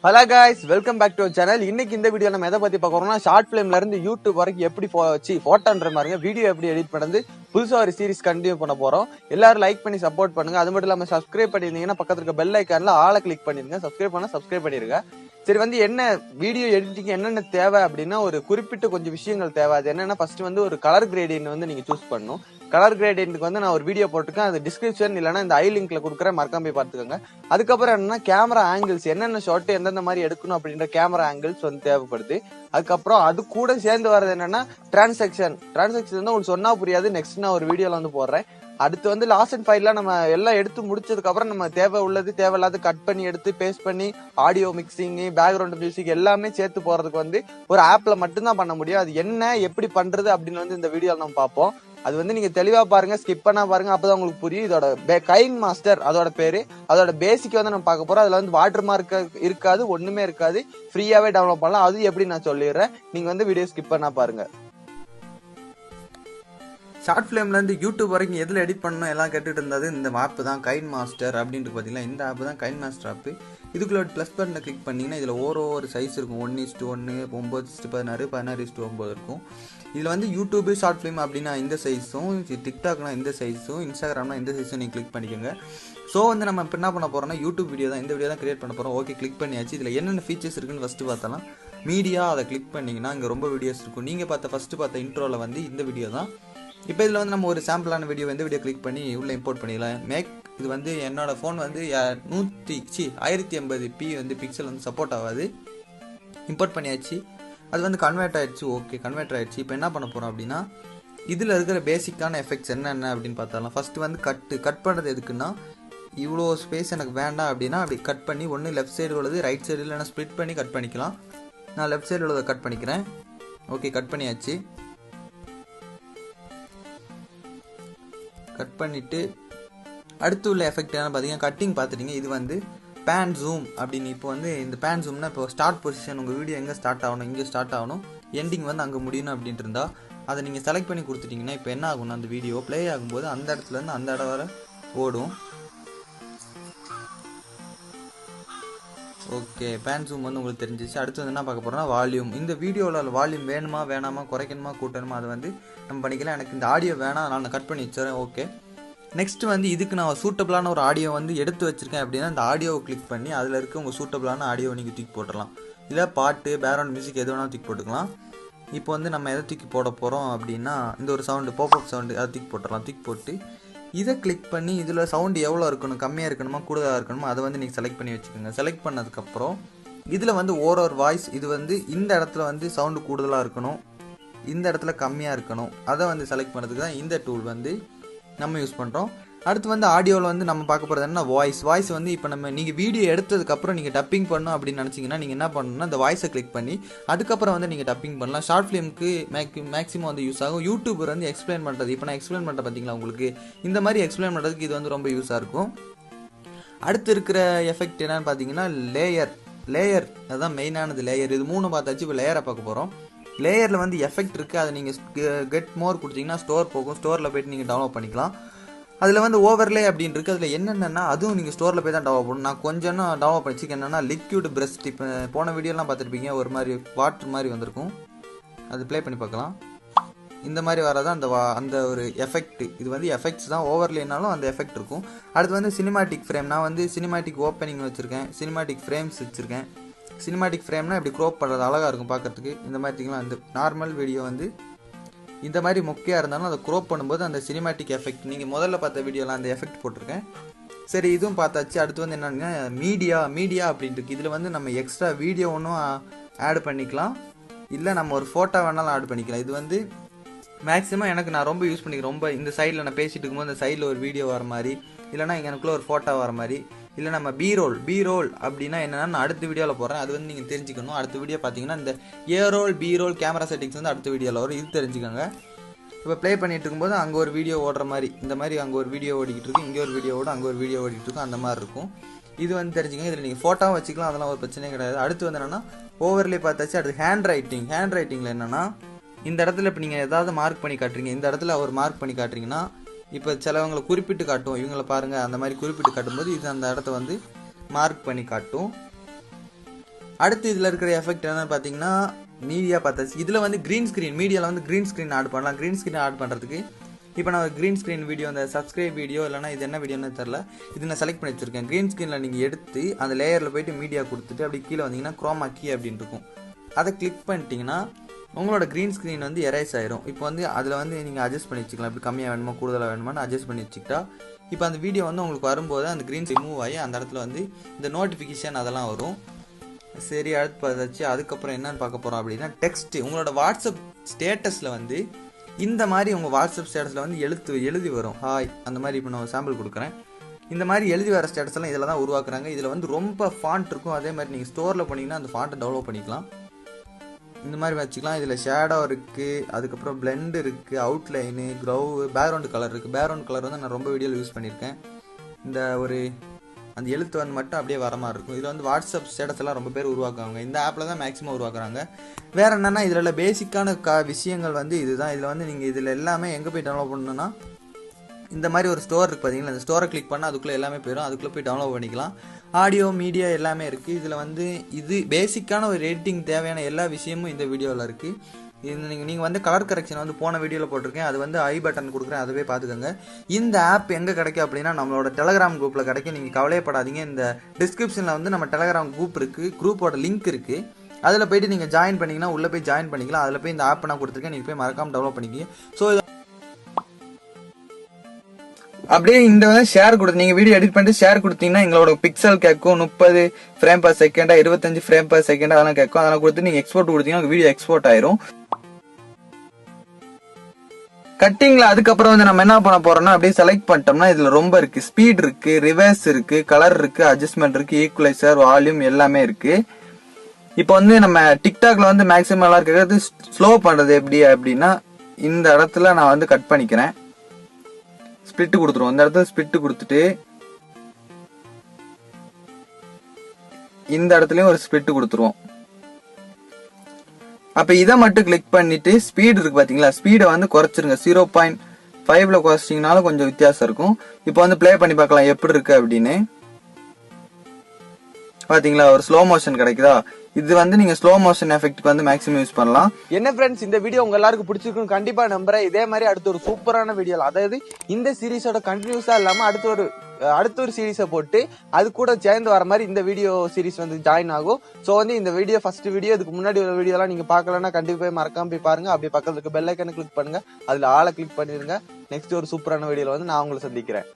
Hello guys, welcome back to channel. இன்னைக்கு இந்த video நம்ம எதை பத்தி பார்க்கறோம்னா, ஷார்ட் பிலிம்ல இருந்து யூடியூப் வரைக்கும் எப்படி போட்டோன்ற மாதிரி வீடியோ எப்படி எடிட் பண்ணது புதுசா ஒரு சீரிஸ் கண்டினியூ பண்ண போறோம். எல்லாரும் லைக் பண்ணி சப்போர்ட் பண்ணுங்க. அது மட்டும் இல்லாம சப்ஸ்கிரைப் பண்ணிருந்தீங்கன்னா பக்கத்துல இருக்க பெல் ஐக்கான்ல ஆளை கிளிக் பண்ணிருங்க. சப்ஸ்கிரைப் பண்ணிருங்க. சரி, என்ன வீடியோ எடிட்டிங் என்னென்ன தேவை அப்படின்னா, ஒரு குறிப்பிட்ட கொஞ்சம் விஷயங்கள் தேவை. அது என்னன்னா, ஃபர்ஸ்ட் ஒரு கலர் கிரேடியன்ட் நீங்க சூஸ் பண்ணணும். கலர் கிரேடியன்ட்க்கு நான் ஒரு வீடியோ போட்டிருக்கேன். அது டிஸ்கிரிப்ஷன் இல்லைன்னா இந்த ஐ லிங்க்ல கொடுக்குறேன், மறக்காம போய் பார்த்துக்கோங்க. அதுக்கப்புறம் என்னன்னா, கேமரா ஆங்கிள்ஸ் என்னென்ன ஷாட் எந்தெந்த மாதிரி எடுக்கணும் அப்படின்ற கேமரா ஆங்கிள்ஸ் தேவைப்படுது. அதுக்கப்புறம் அது கூட சேர்ந்து வர்றது என்னன்னா டிரான்சாக்ஷன் உங்களுக்கு சொன்னா புரியாது. நெக்ஸ்ட் நான் ஒரு வீடியோல போடுறேன். அடுத்து லாஸ்ட் அண்ட் ஃபைனலா நம்ம எல்லாம் எடுத்து முடிச்சதுக்கு அப்புறம் நம்ம தேவை உள்ளது தேவையில்லாத கட் பண்ணி எடுத்து பேஸ்ட் பண்ணி ஆடியோ மிக்சிங், பேக்ரவுண்ட் மியூசிக் எல்லாமே சேர்த்து போறதுக்கு ஒரு ஆப்ல மட்டும்தான் பண்ண முடியும். அது என்ன எப்படி பண்றது அப்படின்னு இந்த வீடியோல நம்ம பார்ப்போம். அது நீங்க தெளிவா பாருங்க, ஸ்கிப் பண்ணா பாருங்க, அப்பதான் உங்களுக்கு புரியும். இதோட கைன் மாஸ்டர் அதோட பேரு. அதோட பேசிக் நம்ம பார்க்க போறோம். அதுல வாட்டர் மார்க் இருக்காது, ஒண்ணுமே இருக்காது. ஃப்ரீயாவே டவுன்லோட் பண்ணலாம். அது எப்படி நான் சொல்லிடுறேன், நீங்க வீடியோ ஸ்கிப் பண்ணா பாருங்க. ஷார்ட் ஃபிலிம்ல இருந்து யூடியூப் வரைக்கும் எதில் எடிட் பண்ணணும் எல்லாம் கேட்டுட்டு இருந்தது இந்த ஆப் தான், கைன் மாஸ்டர் அப்படின்ட்டு பார்த்தீங்கன்னா இந்த ஆப் தான் கைன் மாஸ்டர் ஆப். இதுக்குள்ள ப்ளஸ் பட்டனை கிளிக் பண்ணிங்கன்னா இதில் ஒரு சைஸ் இருக்கும். 1:1, 9:16, 16:9 இருக்கும். இதில் யூடியூப் ஷார்ட் ஃபிலிம் அப்படின்னா இந்த சைஸும், டிக்டாக்னா இந்த சைஸும், இன்ஸ்டாகிராம்னா இந்த சைஸும் நீங்கள் கிளிக் பண்ணிக்கோங்க. ஸோ நம்ம இப்போ என்ன பண்ண போகிறோம்னா, யூடியூப் வீடியோ தான், இந்த வீடியோ தான் கிரியேட் பண்ண போகிறோம். ஓகே, கிளிக் பண்ணியாச்சு. இதில் என்னென்ன ஃபீச்சர்ஸ் இருக்குன்னு ஃபஸ்ட்டு பார்த்தலாம். மீடியா அதை கிளிக் பண்ணிங்கன்னா இங்கே ரொம்ப வீடியோஸ் இருக்கும். நீங்கள் ஃபஸ்ட்டு பார்த்த இன்ட்ரோவில் இந்த வீடியோ தான். இப்போ இதில் நம்ம ஒரு சாம்பிளான வீடியோ வீடியோ கிளிக் பண்ணி உள்ளே இம்போர்ட் பண்ணிடலாம். இது என்னோட ஃபோன் 1080p பிக்சல் சப்போர்ட் ஆகாது. இம்போர்ட் பண்ணியாச்சு. அது கன்வெர்ட் ஆயிடுச்சு. ஓகே, கன்வெர்ட் ஆயிடுச்சு. இப்போ என்ன பண்ண போகிறோம் அப்படின்னா, இதில் இருக்கிற பேசிக்கான எஃபெக்ட்ஸ் என்னென்ன அப்படின்னு பார்த்தாலாம். ஃபஸ்ட்டு கட் பண்ணுறது எதுக்குன்னா, இவ்வளோ ஸ்பேஸ் எனக்கு வேண்டாம் அப்படின்னா அப்படி கட் பண்ணி ஒன்று லெஃப்ட் சைடு உள்ளது, ரைட் சைடு இல்லைன்னா ஸ்ப்ளிட் பண்ணி கட் பண்ணிக்கலாம். நான் லெஃப்ட் சைடு உள்ளதை கட் பண்ணிக்கிறேன். ஓகே, கட் பண்ணியாச்சு. கட் பண்ணிவிட்டு அடுத்து உள்ள எஃபெக்ட் என்ன பார்த்தீங்கன்னா, கட்டிங் பார்த்துட்டீங்க. இது பேன் ஜூம் அப்படின்னு. இப்போ இந்த பேன் ஜூம்னா, இப்போ ஸ்டார்ட் பொசிஷன் உங்கள் வீடியோ எங்கே ஸ்டார்ட் ஆகணும், இங்கே ஸ்டார்ட் ஆகணும், எண்டிங் அங்கே முடியணும் அப்படின்ட்டு இருந்தால் அதை நீங்கள் செலக்ட் பண்ணி கொடுத்துட்டிங்கன்னா இப்போ என்ன ஆகும்னா, அந்த வீடியோ ப்ளே ஆகும்போது அந்த இடத்துலேருந்து அந்த இடம் வரை ஓடும். ஓகே, பேன் ஜூம் உங்களுக்கு தெரிஞ்சிச்சு. அடுத்து என்ன பார்க்க போகிறோம்னா, வால்யூம். இந்த வீடியோவில் வால்யூம் வேணுமா வேணாமா, குறைக்கணுமா கூட்டணுமா, அதை நம்ம பண்ணிக்கலாம். எனக்கு இந்த ஆடியோ வேணாம், நான் கட் பண்ணி வச்சுறேன். ஓகே, நெக்ஸ்ட் இதுக்கு நான் சூட்டபிளான ஒரு ஆடியோ எடுத்து வச்சிருக்கேன் அப்படின்னா, இந்த ஆடியோவை கிளிக் பண்ணி அதில் இருக்க உங்கள் சூட்டபிளான ஆடியோவை நீங்கள் தூக்கி போட்டுடலாம். இல்லை பாட்டு, பேக்ரவுண்ட் மியூசிக் எது வேணாலும் தூக்கி போட்டுக்கலாம். இப்போ நம்ம எதை தூக்கி போட போகிறோம் அப்படின்னா, இந்த ஒரு சவுண்டு, பாப்அப் சவுண்டு, அதை தூக்கி போட்டுடலாம். தூக்கி போட்டு இதை கிளிக் பண்ணி இதில் சவுண்டு எவ்வளோ இருக்கணும், கம்மியாக இருக்கணுமா கூடுதலாக இருக்கணுமோ அதை நீங்கள் செலக்ட் பண்ணி வச்சுக்கோங்க. செலக்ட் பண்ணதுக்கப்புறம் இதில் ஒரு வாய்ஸ், இது இந்த இடத்துல சவுண்டு கூடுதலாக இருக்கணும், இந்த இடத்துல கம்மியாக இருக்கணும், அதை செலக்ட் பண்ணுறதுக்கு தான் இந்த டூல் நம்ம யூஸ் பண்ணுறோம். அடுத்து ஆடியோவில் நம்ம பார்க்க போகிறது என்ன, வாய்ஸ். இப்போ நீங்கள் வீடியோ எடுத்ததுக்கப்புறம் நீங்கள் டப்பிங் பண்ணணும் அப்படின்னு நினச்சிங்கன்னா நீங்கள் என்ன பண்ணணும்னா, இந்த வாய்ஸை கிளிக் பண்ணி அதுக்கப்புறம் நீங்கள் டப்பிங் பண்ணலாம். ஷார்ட் ஃபிலிமுக்கு மேக்ஸிமம் யூஸ் ஆகும். யூடியூபர் எக்ஸ்பிளைன் பண்ணுறது, இப்போ நான் எக்ஸ்பிளைன் பண்ணுறேன் பார்த்தீங்களா, உங்களுக்கு இந்த மாதிரி எக்ஸ்பிளைன் பண்ணுறதுக்கு இது ரொம்ப யூஸாக இருக்கும். அடுத்து இருக்கிற எஃபெக்ட் என்னன்னு பார்த்தீங்கன்னா, லேயர் அதுதான் மெயினானது. லேயர் இது 3 பார்த்தாச்சு. இப்போ லேயரை பார்க்க போகிறோம். லேயரில் எஃபெக்ட் இருக்குது. அதை நீங்கள் கெட் மோர் கொடுத்தீங்கன்னா ஸ்டோர் போகும். ஸ்டோரில் போய்ட்டு நீங்கள் டவுன்லோட் பண்ணிக்கலாம். அதில் ஓவர்லே அப்படின்னு இருக்குது. அதில் என்னென்னா அதுவும் நீங்கள் ஸ்டோரில் போய் தான் டவுன்லோட் பண்ணணும். நான் கொஞ்சம் டவுன்லோட் பண்ணிச்சு. என்னென்னா லிக்விட் பிரஸ்ட். இப்போ போன வீடியோலாம் பார்த்துருப்பீங்க, ஒரு மாதிரி வாட்டர் மாதிரி வந்திருக்கும். அது ப்ளே பண்ணி பார்க்கலாம். இந்த மாதிரி வரதான் அந்த ஒரு எஃபெக்ட். இது எஃபெக்ட்ஸ் தான், ஓவர்லேனாலும் அந்த எஃபெக்ட் இருக்கும். அடுத்து சினிமாட்டிக் ஃப்ரேம். நான் சினிமாட்டிக் ஓப்பனிங் வச்சுருக்கேன், சினிமாட்டிக் ஃப்ரேம்ஸ் வச்சுருக்கேன். சினிமாட்டிக் ஃப்ரேம்னா இப்படி க்ரோப் பண்ணுறது அழகாக இருக்கும் பார்க்குறதுக்கு. இந்த மாதிரிலாம் இந்த நார்மல் வீடியோ இந்த மாதிரி மொக்கையாக இருந்தாலும் அதை க்ரோப் பண்ணும்போது அந்த சினிமாட்டிக் எஃபெக்ட், நீங்கள் முதல்ல பார்த்த வீடியோலாம் அந்த எஃபெக்ட் போட்டிருக்கேன். சரி, இதுவும் பார்த்தாச்சு. அடுத்து என்னன்னா, மீடியா அப்படின்ட்டு இதில் நம்ம எக்ஸ்ட்ரா வீடியோ ஒன்றும் ஆட் பண்ணிக்கலாம், இல்லை நம்ம ஒரு ஃபோட்டோ வேணாலும் ஆட் பண்ணிக்கலாம். இது மேக்ஸிமம் நான் ரொம்ப யூஸ் பண்ணிக்கிறேன். ரொம்ப இந்த சைடில் நான் பேசிகிட்டு இருக்கும்போது இந்த சைடில் ஒரு வீடியோ வர மாதிரி, இல்லைனா எனக்குள்ளே ஒரு ஃபோட்டோ வர மாதிரி, இல்லை நம்ம பி-ரோல் அப்படின்னா என்னென்னா நான் அடுத்த வீடியோவில் போடுறேன். அது நீங்கள் தெரிஞ்சுக்கணும். அடுத்த வீடியோ பார்த்தீங்கன்னா இந்த ஏ-ரோல், பி-ரோல் கேமரா செட்டிங்ஸ் அடுத்த வீடியோவில் வரும். இது தெரிஞ்சுக்கோங்க. இப்போ ப்ளே பண்ணிட்டு இருக்கும்போது அங்கே ஒரு வீடியோ ஓடுற மாதிரி, இந்த மாதிரி அங்கே ஒரு வீடியோ ஓடிக்கிட்டு இருக்கு, இங்கே ஒரு வீடியோ ஓடும், அங்கே ஒரு வீடியோ ஓடிட்டு இருக்கும், அந்த மாதிரி இருக்கும். இது தெரிஞ்சுக்கங்க. இதில் நீங்கள் ஃபோட்டோவும் வச்சுக்கலாம், அதெல்லாம் ஒரு பிரச்சனையே கிடையாது. அடுத்து என்னென்னா, ஓவர்லே பார்த்தாச்சு. அடுத்து ஹேண்ட் ரைட்டிங்கில் என்னென்னா, இந்த இடத்துல இப்போ நீங்கள் ஏதாவது மார்க் பண்ணி காட்டுறீங்க, இந்த இடத்துல ஒரு மார்க் பண்ணி காட்டுறீங்கன்னா, இப்போ சிலவங்களை குறிப்பிட்டு காட்டும், இவங்களை பாருங்கள் அந்த மாதிரி குறிப்பிட்டு காட்டும்போது இது அந்த இடத்த மார்க் பண்ணி காட்டும். அடுத்து இதில் இருக்கிற எஃபெக்ட் என்னன்னு பார்த்தீங்கன்னா மீடியா பார்த்தாச்சு. இதில் வந்து க்ரீன் ஸ்க்ரீன், மீடியாவில் வந்து க்ரீன் ஸ்க்ரீன் ஆட் பண்ணலாம். க்ரீன் ஸ்க்ரீன் ஆட் பண்ணுறதுக்கு இப்போ நான் க்ரீன் ஸ்க்ரீன் வீடியோ, அந்த சப்ஸ்கிரைப் வீடியோ இல்லைனா இது என்ன வீடியோன்னு தெரில, இது நான் செலக்ட் பண்ணி வச்சுருக்கேன். க்ரீன் ஸ்க்ரீனில் நீங்கள் எடுத்து அந்த லேயரில் போய்ட்டு மீடியா கொடுத்துட்டு அப்படி கீழே வந்தீங்கன்னா குரோமா கீ அப்படின்னு இருக்கும். அதை கிளிக் பண்ணிட்டீங்கன்னா உங்களோட க்ரீன் ஸ்க்ரீன் வந்து எரேஸ் ஆயிரும். இப்போ வந்து அதில் வந்து நீங்கள் அட்ஜஸ்ட் பண்ணி வச்சுக்கலாம். இப்படி கம்மியாக வேணுமா கூடுதலாக வேணுமான்னு அட்ஜஸ்ட் பண்ணி வச்சுக்கிட்டா இப்போ அந்த வீடியோ வந்து உங்களுக்கு வரும்போது அந்த க்ரீன் ரிமூவ் ஆகி அந்த இடத்துல வந்து இந்த நோட்டிஃபிகேஷன் அதெல்லாம் வரும். சரி, அடுத்து பார்த்தாச்சு. அதுக்கப்புறம் என்னன்னு பார்க்க போகிறோம் அப்படின்னா டெக்ஸ்ட்டு. உங்களோட வாட்ஸ்அப் ஸ்டேட்டஸில் வந்து இந்த மாதிரி உங்கள் வாட்ஸ்அப் ஸ்டேட்டஸில் வந்து எழுதி வரும் ஹாய் அந்த மாதிரி. இப்போ நான் சாம்பிள் கொடுக்குறேன். இந்த மாதிரி எழுதி வர ஸ்டேட்டஸ் எல்லாம் இதில் தான் உருவாக்குறாங்க. இதில் வந்து ரொம்ப ஃபாண்ட் இருக்கும். அதே மாதிரி நீங்கள் ஸ்டோரில் போனீங்கன்னா அந்த ஃபாண்ட்டை டெவலப் பண்ணிக்கலாம். இந்த மாதிரி வச்சுக்கலாம். இதில் ஷேடோ இருக்குது, அதுக்கப்புறம் பிளெண்ட் இருக்குது, அவுட்லைனு, க்ரௌ, பேக்ரவுண்ட் கலர் இருக்குது. பேக்ரவுண்ட் கலர் வந்து நான் ரொம்ப வீடியோவில் யூஸ் பண்ணியிருக்கேன். இந்த ஒரு அந்த எழுத்து வந்து மட்டும் அப்படியே வர மாதிரி இருக்கும். இதில் வந்து வாட்ஸ்அப் ஸ்டேட்டஸ் எல்லாம் ரொம்ப பேர் உருவாக்குவாங்க. இந்த ஆப்பில் தான் மேக்ஸிமம் உருவாக்குறாங்க. வேறு என்னென்னா இதில் பேசிக்கான விஷயங்கள் வந்து இதுதான். இதில் வந்து நீங்கள் இதில் எல்லாமே எங்கே போய் டவுன்லோட் பண்ணணுன்னா இந்த மாதிரி ஒரு ஸ்டோர் இருக்குது பார்த்தீங்களா, அந்த ஸ்டோரை கிளிக் பண்ணால் அதுக்குள்ளே எல்லாமே போயிடும். அதுக்குள்ளே போய் டவுன்லோட் பண்ணிக்கலாம். ஆடியோ, மீடியா எல்லாமே இருக்குது. இதில் வந்து இது பேசிக்கான ஒரு எடிட்டிங் தேவையான எல்லா விஷயமும் இந்த வீடியோவில் இருக்குது. இது நீங்கள் வந்து கலர் கரெக்ஷன் வந்து போன வீடியோவில் போட்டிருக்கேன். அது வந்து ஐ பட்டன் கொடுக்குறேன், அதுவே பார்த்துக்கோங்க. இந்த ஆப் எங்கே கிடைக்கும் அப்படின்னா நம்மளோட டெலகிராம் குரூப்பில் கிடைக்கும். நீங்கள் கவலையப்படாதீங்க. இந்த டிஸ்கிரிப்ஷனில் வந்து நம்ம டெலகிராம் குரூப் இருக்குது, குரூப்போட லிங்க் இருக்குது. அதில் போய்ட்டு நீங்கள் ஜாயின் பண்ணிங்கன்னா உள்ளே போய் ஜாயின் பண்ணிக்கலாம். அதில் போய் இந்த ஆப் நான் கொடுத்துருக்கேன், நீங்கள் போய் மறக்காமல் டெவலப் பண்ணிக்கிங்க. ஸோ அப்படியே இந்த ஷேர் கொடுத்து நீங்கள் வீடியோ எடிட் பண்ணிட்டு ஷேர் கொடுத்தீங்கன்னா எங்களோட பிக்சல் கேட்கும். 30 ஃப்ரேம் பர் செகண்டா, 25 ஃப்ரேம் பர் செகண்டா அதெல்லாம் கேட்கும். அதெல்லாம் கொடுத்து நீங்கள் எக்ஸ்போர்ட் கொடுத்தீங்கன்னா வீடியோ எக்ஸ்போர்ட் ஆயிரும். கட்டிங்ல அதுக்கப்புறம் வந்து நம்ம என்ன பண்ண போறோம்னா அப்படியே செலக்ட் பண்ணிட்டோம்னா இதுல ரொம்ப இருக்கு. ஸ்பீட் இருக்கு, ரிவர்ஸ் இருக்கு, கலர் இருக்கு, அட்ஜஸ்ட்மெண்ட் இருக்கு, ஈக்குவலைசர், வால்யூம் எல்லாமே இருக்கு. இப்போ வந்து நம்ம டிக்டாக்ல வந்து மேக்ஸிமம் எல்லாம் இருக்கிறது ஸ்லோ பண்றது எப்படி அப்படின்னா இந்த இடத்துல நான் வந்து கட் பண்ணிக்கிறேன். ஸ்பிளிட் கொடுத்துருவோம். இந்த இடத்துல ஸ்பிளிட் கொடுத்துட்டு இந்த இடத்துலயும் ஒரு ஸ்பிளிட் கொடுத்துருவோம். அப்ப இதை மட்டும் கிளிக் பண்ணிட்டு ஸ்பீட் இருக்கு பாத்தீங்களா, ஸ்பீடை வந்து குறைச்சிருங்க. 0.5ல குறைச்சிங்கனாலும் கொஞ்சம் வித்தியாசம் இருக்கும். இப்போ வந்து பிளே பண்ணி பார்க்கலாம் எப்படி இருக்கு அப்படின்னு. பாத்தீங்களா ஒரு ஸ்லோ மோஷன் கிடைக்குதா. இது வந்து நீங்க ஸ்லோ மோஷன் எஃபெக்ட்க்கு வந்து மேக்ஸிமம் யூஸ் பண்ணலாம். என்ன ஃப்ரெண்ட்ஸ், இந்த வீடியோ உங்க எல்லாருக்கும் பிடிச்சிருக்கும் கண்டிப்பா நம்புறேன். இதே மாதிரி அடுத்த ஒரு சூப்பரான வீடியோ, அதாவது இந்த சீரிஸோட கண்டினியூஸா இல்லாம அடுத்த ஒரு சீரீஸை போட்டு அது கூட சேர்ந்து வர மாதிரி இந்த வீடியோ சீரிஸ் வந்து ஜாயின் ஆகும். ஸோ வந்து இந்த வீடியோ ஃபர்ஸ்ட் வீடியோ, இதுக்கு முன்னாடி ஒரு வீடியோலாம் நீங்க பார்க்கலன்னா கண்டிப்பா போய் மறக்காம போய் பாருங்க. அப்படியே பக்கத்துல இருக்க பெல் ஐக்கனை கிளிக் பண்ணுங்க, அதுல ஆளை கிளிக் பண்ணிருங்க. நெக்ஸ்ட் ஒரு சூப்பரான வீடியோல வந்து நான் உங்களை சந்திக்கிறேன்.